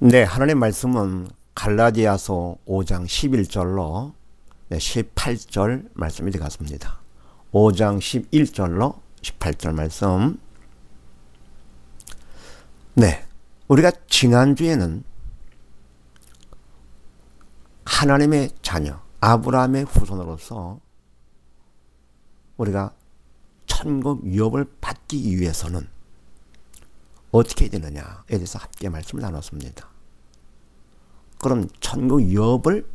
네, 하나님의 말씀은 갈라디아서 5장 11절로 18절 말씀이 되겠습니다. 5장 11절로 18절 말씀. 네, 우리가 지난주에는 하나님의 자녀, 아브라함의 후손으로서 우리가 천국 유업을 받기 위해서는 어떻게 해야 되느냐에 대해서 함께 말씀을 나눴습니다. 그럼 천국 유업을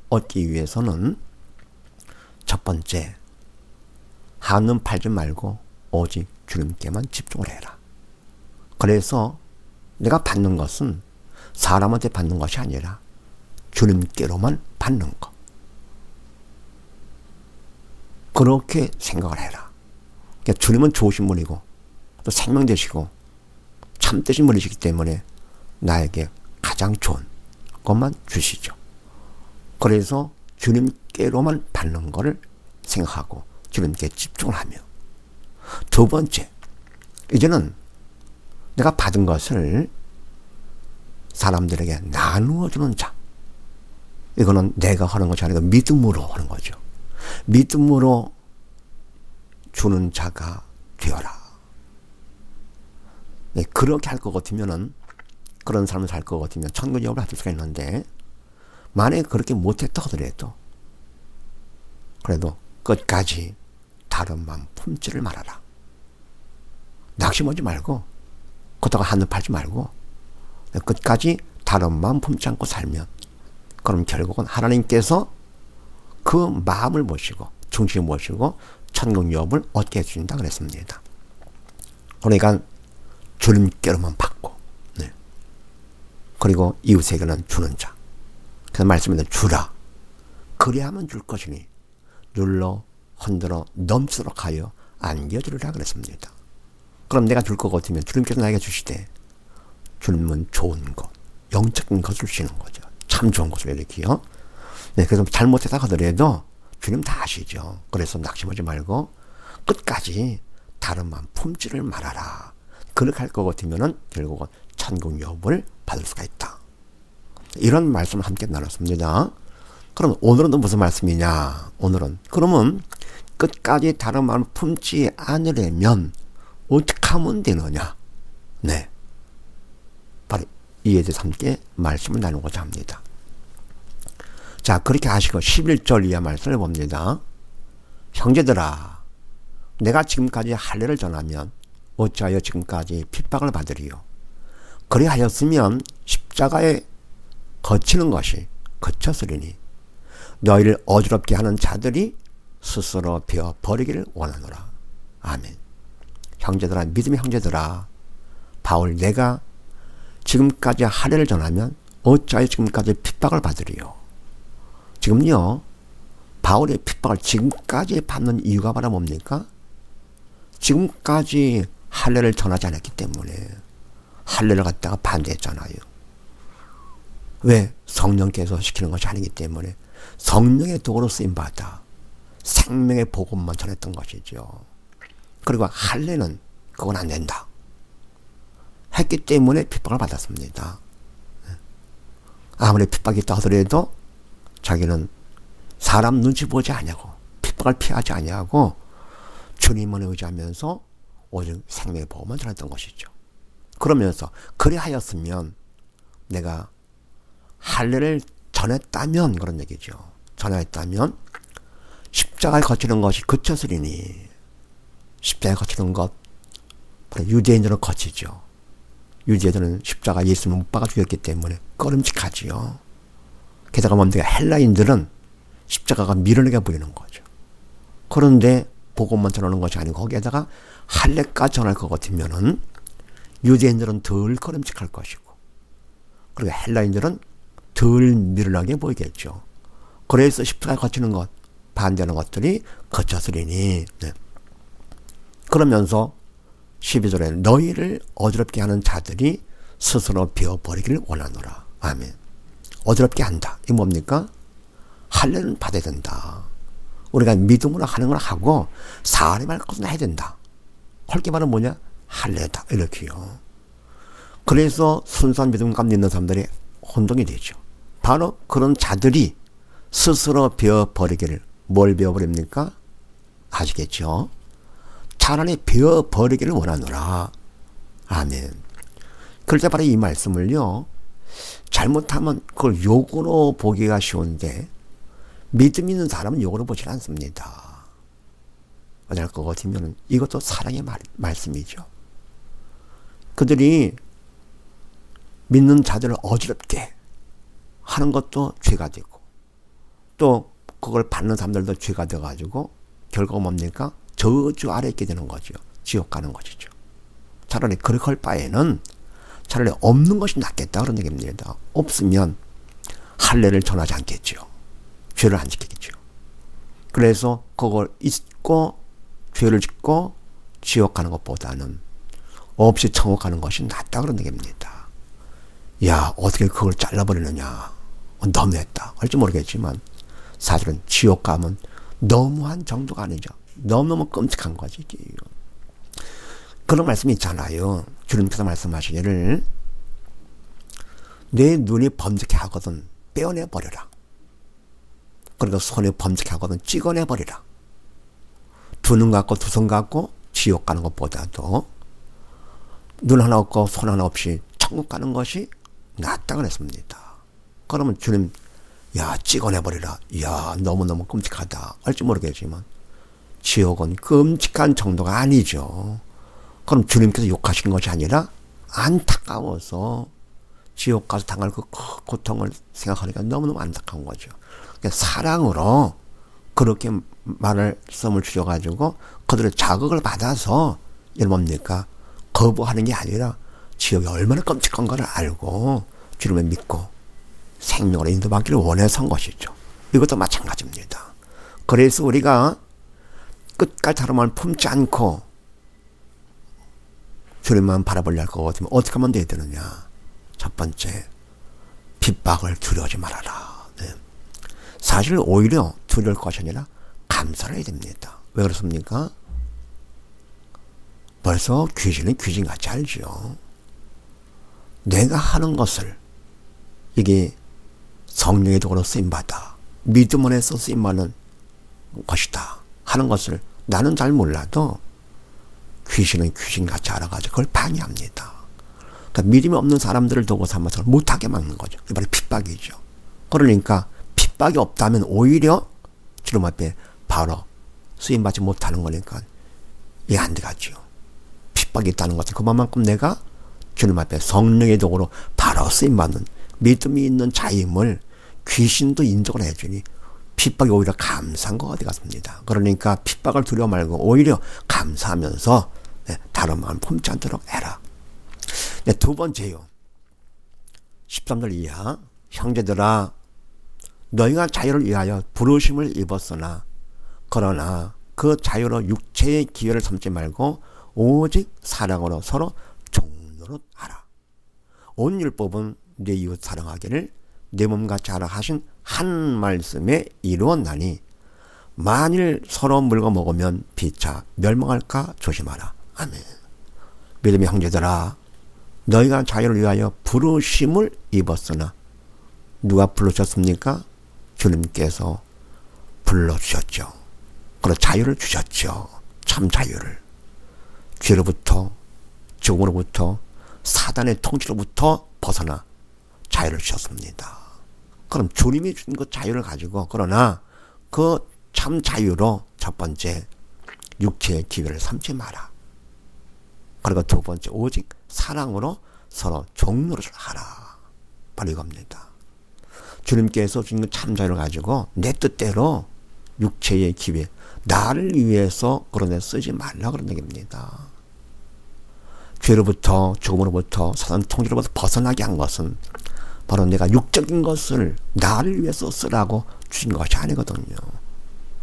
얻기 위해서는 첫 번째, 한눈 팔지 말고 오직 주님께만 집중을 해라. 그래서 내가 받는 것은 사람한테 받는 것이 아니라 주님께로만 받는 것. 그렇게 생각을 해라. 그러니까 주님은 좋으신 분이고 또 생명 되시고 참되신 분이시기 때문에 나에게 가장 좋은 것만 주시죠. 그래서 주님께로만 받는 것을 생각하고 주님께 집중을 하며, 두 번째, 이제는 내가 받은 것을 사람들에게 나누어주는 자. 이거는 내가 하는 것이 아니고 믿음으로 하는 거죠. 믿음으로 주는 자가 되어라. 네, 그렇게 할 것 같으면은, 그런 삶을 살 것 같으면 천국 유업을 받을 수가 있는데, 만약에 그렇게 못했다 하더라도 그래도 끝까지 다른 마음 품지를 말아라. 낙심하지 말고, 그러다가 한눈 팔지 말고 끝까지 다른 마음 품지 않고 살면, 그럼 결국은 하나님께서 그 마음을 모시고 중심을 모시고 천국 유업을 얻게 해주신다 그랬습니다. 그러니까 주님께로만 받고, 네. 그리고 이웃에게는 주는 자. 그래서 말씀에는 주라. 그리하면 줄 것이니 눌러 흔들어 넘치도록 하여 안겨주리라 그랬습니다. 그럼 내가 줄 것 같으면 주님께서 나에게 주시되, 주님은 좋은 것, 영적인 것을 주시는 거죠. 참 좋은 것을 이렇게요. 네, 그래서 잘못했다 하더라도 주님 다 아시죠. 그래서 낙심하지 말고 끝까지 다른 마음 품지를 말아라. 그렇게 할 것 같으면은 결국은 천국 유업을 받을 수가 있다. 이런 말씀을 함께 나눴습니다. 그럼 오늘은 또 무슨 말씀이냐? 오늘은 그러면 끝까지 다른 마음을 품지 않으려면 어떻게 하면 되느냐? 네, 바로 이에 대해서 함께 말씀을 나누고자 합니다. 자, 그렇게 하시고 11절 이하 말씀을 봅니다. 형제들아, 내가 지금까지 할례를 전하면 어찌하여 지금까지 핍박을 받으리요? 그리하였으면 십자가에 거치는 것이 그쳤으리니 너희를 어지럽게 하는 자들이 스스로 베어 버리기를 원하노라. 아멘. 형제들아, 믿음의 형제들아, 바울, 내가 지금까지 할례를 전하면 어찌하여 지금까지 핍박을 받으리요? 지금요, 바울의 핍박을 지금까지 받는 이유가 바로 뭡니까? 지금까지 할례를 전하지 않았기 때문에 할례를 갖다가 반대했잖아요. 왜? 성령께서 시키는 것이 아니기 때문에 성령의 도구로 쓰임받아 생명의 복음만 전했던 것이죠. 그리고 할례는 그건 안 된다 했기 때문에 핍박을 받았습니다. 아무리 핍박이 있다 하더라도 자기는 사람 눈치 보지 아니하고 핍박을 피하지 아니하고 주님을 의지하면서 오직 생명의 복음만 전했던 것이죠. 그러면서 그리하였으면, 내가 할례를 전했다면, 그런 얘기죠. 전했다면 십자가에 거치는 것이 그쳤으리니, 십자가에 거치는 것, 유대인들은 거치죠. 유대인들은 십자가 예수님을 못 박아 죽였기 때문에 꺼림칙하지요. 게다가 뭡니까? 헬라인들은 십자가가 미련하게 보이는 거죠. 그런데 복음만 전하는 것이 아니고 거기에다가 할례까지 전할 것 같으면은 유대인들은 덜 꺼림칙할 것이고, 그리고 헬라인들은 덜 미련하게 보이겠죠. 그래서 십자가에 거치는 것, 반대하는 것들이 거쳤으리니, 네. 그러면서 12절에 너희를 어지럽게 하는 자들이 스스로 베어버리기를 원하노라. 아멘. 어지럽게 한다. 이게 뭡니까? 할례는 받아야 된다. 우리가 믿음으로 하는 걸 하고 사람이 할 것은 해야 된다. 할 게 바로 뭐냐? 할례다. 이렇게요. 그래서 순수한 믿음 가운데 있는 사람들이 혼동이 되죠. 바로 그런 자들이 스스로 베어버리기를, 뭘 베어버립니까? 아시겠죠? 차라리 베어버리기를 원하노라. 아멘. 그럴 때 바로 이 말씀을요, 잘못하면 그걸 욕으로 보기가 쉬운데 믿음 있는 사람은 욕으로 보지 않습니다. 어쩔 것 같으면 이것도 사랑의 말씀이죠. 그들이 믿는 자들을 어지럽게 하는 것도 죄가 되고, 또 그걸 받는 사람들도 죄가 되어가지고 결과가 뭡니까? 저주 아래 있게 되는 거죠. 지옥 가는 것이죠. 차라리 그렇게 할 바에는 차라리 없는 것이 낫겠다 그런 얘기입니다. 없으면 할례를 전하지 않겠죠. 죄를 안 지키겠죠. 그래서 그걸 잊고 죄를 짓고 지옥 가는 것보다는 없이 천국 가는 것이 낫다 그런 얘기입니다. 야, 어떻게 그걸 잘라버리느냐. 너무했다. 할지 모르겠지만 사실은 지옥 가면 너무한 정도가 아니죠. 너무너무 끔찍한 거지. 그런 말씀이 있잖아요. 주님께서 말씀하시기를 내 눈이 범죄케 하거든 빼어내버려라. 그리고 손이 범죄케 하거든 찍어내버리라. 두 눈 갖고 두 손 갖고 지옥 가는 것보다도 눈 하나 없고 손 하나 없이 천국 가는 것이 낫다 그랬습니다. 그러면 주님, 야, 찍어내버리라. 야, 너무너무 끔찍하다. 할지 모르겠지만 지옥은 끔찍한 정도가 아니죠. 그럼 주님께서 욕하시는 것이 아니라 안타까워서 지옥 가서 당할 그 고통을 생각하니까 너무너무 안타까운 거죠. 그러니까 사랑으로 그렇게 말씀을 주셔가지고 그들의 자극을 받아서 뭡니까? 거부하는 게 아니라 지옥이 얼마나 끔찍한 걸 알고 주님을 믿고 생명으로 인도받기를 원해서 한 것이죠. 이것도 마찬가지입니다. 그래서 우리가 끝까지 다름을 품지 않고 주님만 바라보려 할 것 같으면 어떻게 하면 돼야 되느냐. 첫 번째, 핍박을 두려워하지 말아라. 네. 사실 오히려 두려울 것이 아니라 감사를 해야 됩니다. 왜 그렇습니까? 벌써 귀신은 귀신같이 알죠. 내가 하는 것을 이게 성령의 도구로 쓰임받아 믿음 안에서 쓰임받는 것이다 하는 것을 나는 잘 몰라도 귀신은 귀신같이 알아가지고 그걸 방해합니다. 그러니까 믿음이 없는 사람들을 도구 삼아서 못하게 막는 거죠. 그게 바로 핍박이죠. 그러니까 핍박이 없다면 오히려 주님 앞에 바로 쓰임받지 못하는 거니까 이게 안 되겠죠. 핍박이 있다는 것은 그만큼 내가 주님 앞에 성령의 도구로 바로 쓰임받는 믿음이 있는 자임을 귀신도 인정을 해주니 핍박이 오히려 감사한 것 같습니다. 그러니까 핍박을 두려워 말고 오히려 감사하면서 다른 마음 품지 않도록 해라. 두 번째요. 13절 이하. 형제들아 너희가 자유를 위하여 부르심을 입었으나 그러나 그 자유로 육체의 기회를 삼지 말고 오직 사랑으로 서로 종노릇하라. 온 율법은 내 이웃 사랑하기를 내 몸같이 하라 하신 한 말씀에 이루었나니 만일 서로 물고 먹으면 피차 멸망할까 조심하라. 아멘. 믿음의 형제들아 너희가 자유를 위하여 부르심을 입었으나 누가 부르셨습니까? 주님께서 불러주셨죠. 그리고 자유를 주셨죠. 참 자유를. 죄로부터 죽음으로부터 사단의 통치로부터 벗어나 자유를 주셨습니다. 그럼 주님이 준 그 자유를 가지고 그러나 그 참 자유로 첫 번째 육체의 기회를 삼지 마라. 그리고 두 번째 오직 사랑으로 서로 종노릇을 하라. 바로 이겁니다. 주님께서 주신 그 참 자유를 가지고 내 뜻대로 육체의 기회 나를 위해서 그런 데 쓰지 말라 그런 얘기입니다. 죄로부터 죽음으로부터 사단 통치로부터 벗어나게 한 것은 바로 내가 육적인 것을 나를 위해서 쓰라고 주신 것이 아니거든요.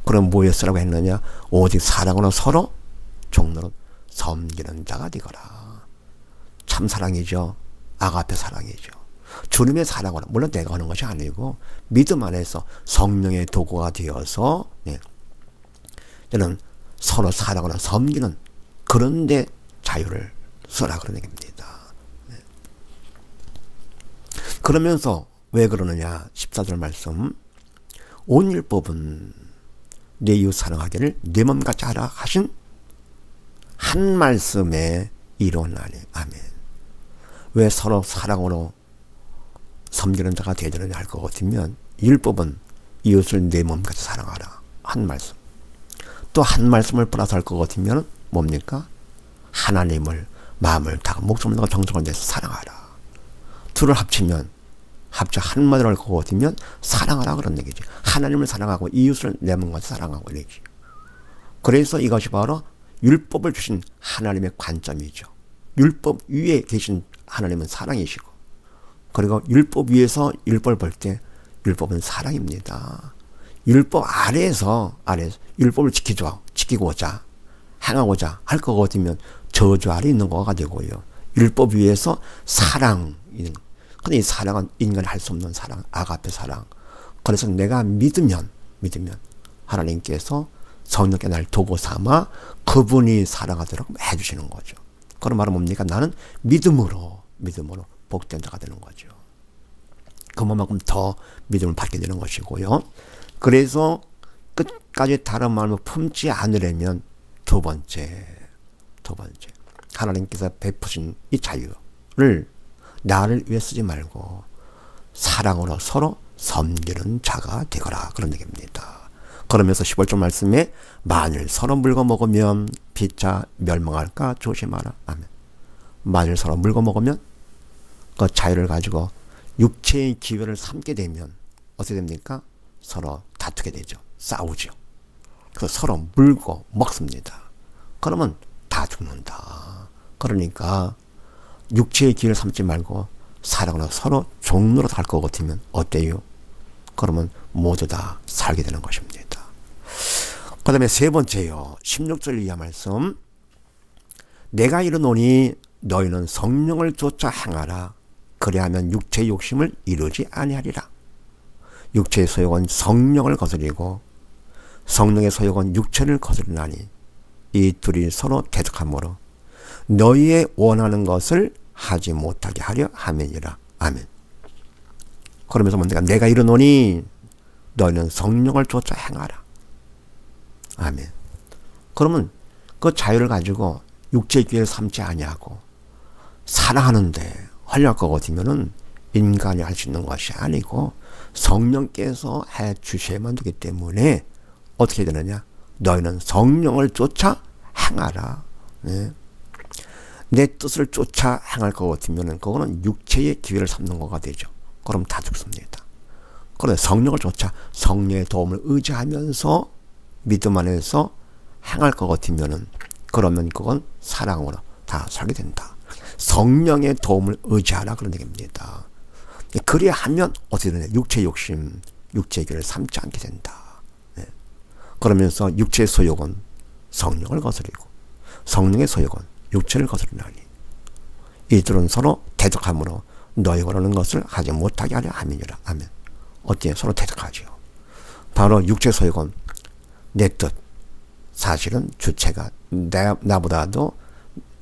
그럼 뭐에 쓰라고 했느냐? 오직 사랑으로 서로 종로로 섬기는 자가 되거라. 참 사랑이죠. 아가페 사랑이죠. 주님의 사랑으로 물론 내가 하는 것이 아니고 믿음 안에서 성령의 도구가 되어서 저는 서로 사랑으로 섬기는 그런 데 자유를 쓰라 그런 얘기입니다. 그러면서 왜 그러느냐? 14절 말씀. 온 율법은 내 이웃 사랑하기를 내 몸같이 하라 하신 한 말씀에 이루어나니. 아멘. 왜 서로 사랑으로 섬기는 자가 되느냐 할 것 같으면 율법은 이웃을 내 몸같이 사랑하라. 한 말씀. 또 한 말씀을 플러스 할 것 같으면 뭡니까? 하나님을 마음을 다 목숨을 다하고 정성을 내서 사랑하라. 둘을 합치면 합쳐 한마디로 할 것 같으면 사랑하라 그런 얘기지. 하나님을 사랑하고 이웃을 내 몸같이 사랑하고 이러지. 그래서 이것이 바로 율법을 주신 하나님의 관점이죠. 율법 위에 계신 하나님은 사랑이시고, 그리고 율법 위에서 율법을 볼 때 율법은 사랑입니다. 율법 아래에서 율법을 지키고자 행하고자 할 것 같으면 저주 아래 있는 거가 되고요. 율법 위에서 사랑. 근데 이 사랑은 인간이 할 수 없는 사랑, 아가페 사랑. 그래서 내가 믿으면 하나님께서 성령께 날 도구 삼아 그분이 사랑하도록 해주시는 거죠. 그런 말은 뭡니까? 나는 믿음으로 복된 자가 되는 거죠. 그만큼 더 믿음을 받게 되는 것이고요. 그래서 끝까지 다른 마음을 품지 않으려면 두 번째 하나님께서 베푸신 이 자유를 나를 위해 쓰지 말고 사랑으로 서로 섬기는 자가 되거라 그런 얘기입니다. 그러면서 15절 말씀에 만일 서로 물고 먹으면 피차 멸망할까 조심하라. 아멘. 만일 서로 물고 먹으면 그 자유를 가지고 육체의 기회를 삼게 되면 어떻게 됩니까? 서로 다투게 되죠. 싸우죠. 그래서 서로 물고 먹습니다. 그러면 다 죽는다. 그러니까 육체의 기회를 삼지 말고 사랑으로 서로 종로로 살 것 같으면 어때요? 그러면 모두 다 살게 되는 것입니다. 그 다음에 세 번째요. 16절 이하 말씀. 내가 이르노니 너희는 성령을 쫓아 행하라. 그리하면 육체의 욕심을 이루지 아니하리라. 육체의 소욕은 성령을 거스리고 성령의 소욕은 육체를 거스리나니 이 둘이 서로 대적하므로 너희의 원하는 것을 하지 못하게 하려 함이니라. 아멘. 그러면서 뭡니까? 내가 이르노니 너희는 성령을 쫓아 행하라. 아멘. 그러면 그 자유를 가지고 육체의 기회를 삼지 아니하고 사랑하는데 하려할 것 같으면은 인간이 할 수 있는 것이 아니고 성령께서 해 주셔야만 되기 때문에 어떻게 되느냐? 너희는 성령을 쫓아 행하라. 네. 내 뜻을 쫓아 행할 것 같으면 그거는 육체의 기회를 삼는 거가 되죠. 그럼 다 죽습니다. 그런데 성령을 쫓아 성령의 도움을 의지하면서 믿음 안에서 행할 것 같으면 그러면 그건 사랑으로 다 살게 된다. 성령의 도움을 의지하라 그런 얘기입니다. 그래야 하면 어떻게 되냐? 육체의 욕심, 육체의 기회를 삼지 않게 된다. 네. 그러면서 육체의 소욕은 성령을 거스리고 성령의 소욕은 육체를 거스르나니 이들은 서로 대적함으로 너희 원하는 것을 하지 못하게 하려 함이니라. 아멘. 어때요? 서로 대적하죠. 바로 육체 소욕은 내 뜻. 사실은 주체가 나보다도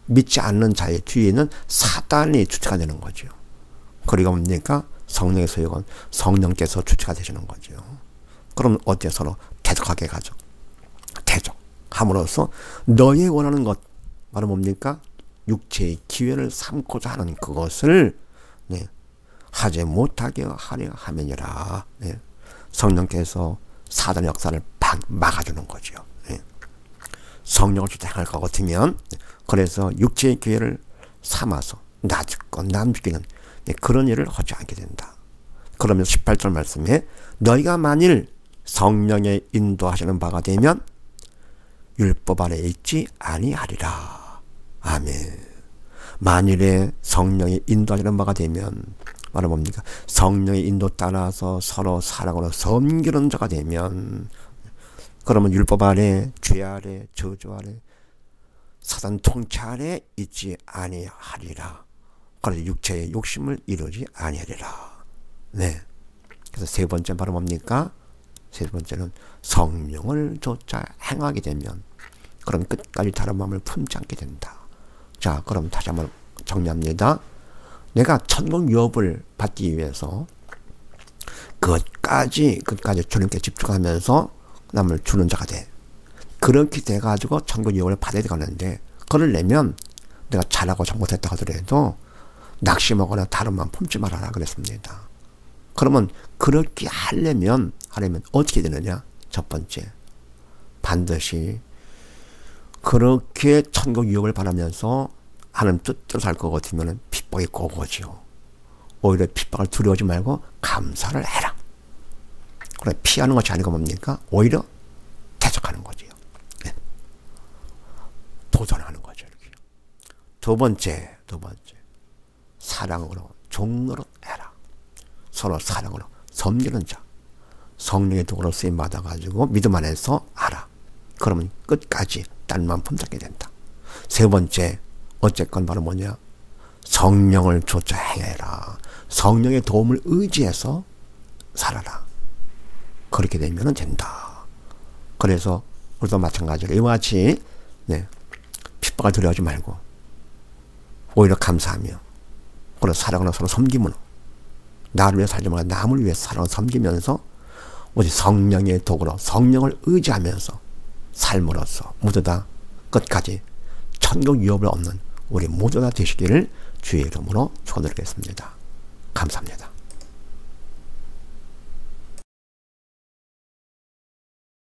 믿지 않는 자의 뒤에 있는 사단이 주체가 되는 거죠. 그리고 뭡니까? 성령의 소욕은 성령께서 주체가 되시는 거죠. 그럼 어때요? 서로 대적하게 가죠. 대적함으로써 너희 원하는 것 바로 뭡니까? 육체의 기회를 삼고자 하는 그것을 네, 하지 못하게 하려 함이니라. 네. 성령께서 사단의 역사를 막아주는 거죠. 네. 성령을 주장할 것 같으면 그래서 육체의 기회를 삼아서 나 죽고 남 죽이는 네, 그런 일을 하지 않게 된다. 그러면서 18절 말씀에 너희가 만일 성령의 인도하시는 바가 되면 율법 아래 있지 아니하리라. 아멘. 만일에 성령의 인도하시는 바가 되면 바로 뭡니까? 성령의 인도 따라서 서로 사랑으로 섬기는 자가 되면 그러면 율법 아래, 죄 아래, 저주 아래, 사단 통치 아래 있지 아니하리라. 그래서 육체의 욕심을 이루지 아니하리라. 네. 그래서 세 번째 바로 뭡니까? 세 번째는 성령을 쫓아 행하게 되면 그럼 끝까지 다른 마음을 품지 않게 된다. 자, 그럼 다시 한번 정리합니다. 내가 천국 유업을 받기 위해서 끝까지 주님께 집중하면서 남을 주는 자가 돼. 그렇게 돼가지고 천국 유업을 받아야 되는데, 그러려면 내가 잘하고 잘못했다 하더라도 낙심하거나 다른 마음 품지 말아라 그랬습니다. 그러면 그렇게 하려면 어떻게 되느냐? 첫 번째, 반드시 그렇게 천국 유업을 바라면서 하나님 뜻대로 살 것 같으면 핍박이 꼭 오지요. 오히려 핍박을 두려워하지 말고 감사를 해라. 그래, 피하는 것이 아니고 뭡니까? 오히려 대적하는 거지요. 네. 도전하는 거죠. 이렇게. 두 번째, 사랑으로 종노릇 해라. 서로 사랑으로 섬기는 자. 성령의 도구로 쓰임 받아가지고 믿음 안에서 알아. 그러면 끝까지 딸만 품잡게 된다. 세 번째, 어쨌건 바로 뭐냐? 성령을 좇아해라. 성령의 도움을 의지해서 살아라. 그렇게 되면 된다. 그래서 우리도 마찬가지로 이와 같이 핍박을 두려워하지 말고 오히려 감사하며, 그리고 사랑으로 서로 섬김으로 나를 위해 살지 말고 남을 위해 사랑을 섬기면서 오직 성령의 도구로 성령을 의지하면서 삶으로써 모두 다 끝까지 천국 유업을 얻는 우리 모두 다 되시기를 주의 이름으로 축원드리겠습니다. 감사합니다.